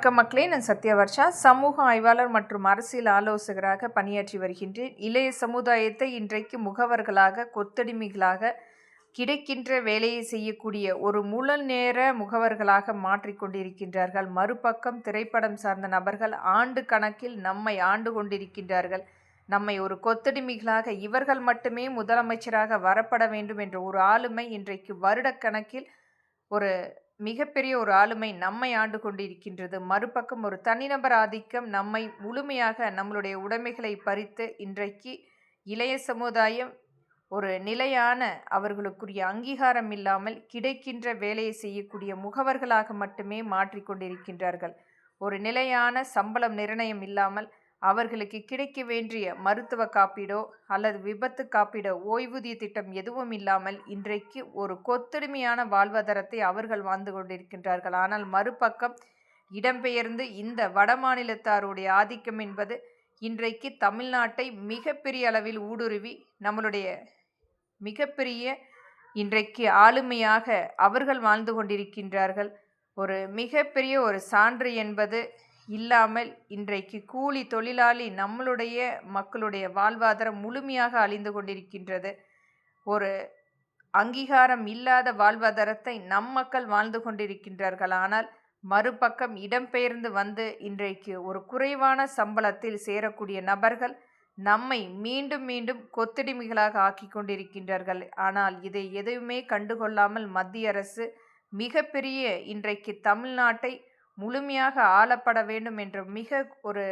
வணக்கம் மக்களே, நான் சத்யவர்ஷா, சமூக ஆய்வாளர் மற்றும் அரசியல் ஆலோசகராக பணியாற்றி வருகின்றேன். இளைய சமுதாயத்தை இன்றைக்கு முகவர்களாக, கொத்தடிமைகளாக, கிடைக்கின்ற வேலையை செய்யக்கூடிய ஒரு முழு நேர முகவர்களாக மாற்றிக்கொண்டிருக்கின்றார்கள். மறுபக்கம் திரைப்படம் சார்ந்த நபர்கள் ஆண்டு கணக்கில் நம்மை ஆண்டு கொண்டிருக்கின்றார்கள். நம்மை ஒரு கொத்தடிமைகளாக, இவர்கள் மட்டுமே முதலமைச்சராக வரப்பட வேண்டும் என்ற ஒரு ஆளுமை இன்றைக்கு வருடக்கணக்கில் ஒரு மிகப்பெரிய ஒரு ஆளுமை நம்மை ஆண்டு கொண்டிருக்கின்றது. மறுபக்கம் ஒரு தனிநபர் ஆதிக்கம் நம்மை முழுமையாக நம்மளுடைய உடைமைகளை பறித்து இன்றைக்கு இளைய சமுதாயம் ஒரு நிலையான அவர்களுக்குரிய அங்கீகாரம் இல்லாமல் கிடைக்கின்ற வேலையை செய்யக்கூடிய முகவர்களாக மட்டுமே மாற்றிக்கொண்டிருக்கின்றார்கள். ஒரு நிலையான சம்பளம் நிர்ணயம் இல்லாமல் அவர்களுக்கு கிடைக்க வேண்டிய மருத்துவ காப்பீடோ அல்லது விபத்து காப்பீடோ ஓய்வூதிய திட்டம் எதுவும் இல்லாமல் இன்றைக்கு ஒரு கொத்தடிமையான வாழ்வாதாரத்தை அவர்கள் வாழ்ந்து கொண்டிருக்கின்றார்கள். ஆனால் மறுபக்கம் இடம்பெயர்ந்து இந்த வடமாநிலத்தாருடைய ஆதிக்கம் என்பது இன்றைக்கு தமிழ்நாட்டை மிகப்பெரிய அளவில் ஊடுருவி நம்மளுடைய மிகப்பெரிய இன்றைக்கு ஆளுமையாக அவர்கள் வாழ்ந்து கொண்டிருக்கின்றார்கள். ஒரு மிகப்பெரிய ஒரு சான்று என்பது இல்லாமல் இன்றைக்கு கூலி தொழிலாளி நம்மளுடைய மக்களுடைய வாழ்வாதாரம் முழுமையாக அழிந்து கொண்டிருக்கின்றது. ஒரு அங்கீகாரம் இல்லாத வாழ்வாதாரத்தை நம் மக்கள் வாழ்ந்து கொண்டிருக்கின்றார்கள். ஆனால் மறுபக்கம் இடம்பெயர்ந்து வந்து இன்றைக்கு ஒரு குறைவான சம்பளத்தில் சேரக்கூடிய நபர்கள் நம்மை மீண்டும் மீண்டும் கொத்தடிமைகளாக ஆக்கி கொண்டிருக்கின்றார்கள். ஆனால் இதை எதுவுமே கண்டுகொள்ளாமல் மத்திய அரசு மிகப்பெரிய இன்றைக்கு தமிழ்நாட்டை முழுமையாக ஆளப்பட வேண்டும் என்ற மிக ஒரு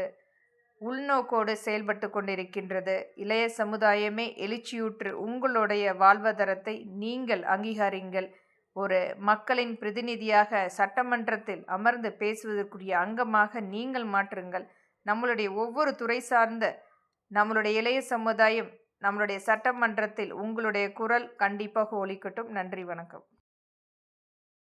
உள்நோக்கோடு செயல்பட்டு கொண்டிருக்கின்றது. இளைய சமுதாயமே எழுச்சியுற்று உங்களுடைய வாழ்வாதாரத்தை நீங்கள் அங்கீகரிங்கள். ஒரு மக்களின் பிரதிநிதியாக சட்டமன்றத்தில் அமர்ந்து பேசுவதற்குரிய அங்கமாக நீங்கள் மாற்றுங்கள். நம்மளுடைய ஒவ்வொரு துறை சார்ந்த நம்மளுடைய இளைய சமுதாயம் நம்மளுடைய சட்டமன்றத்தில் உங்களுடைய குரல் கண்டிப்பாக ஒலிக்கட்டும். நன்றி, வணக்கம்.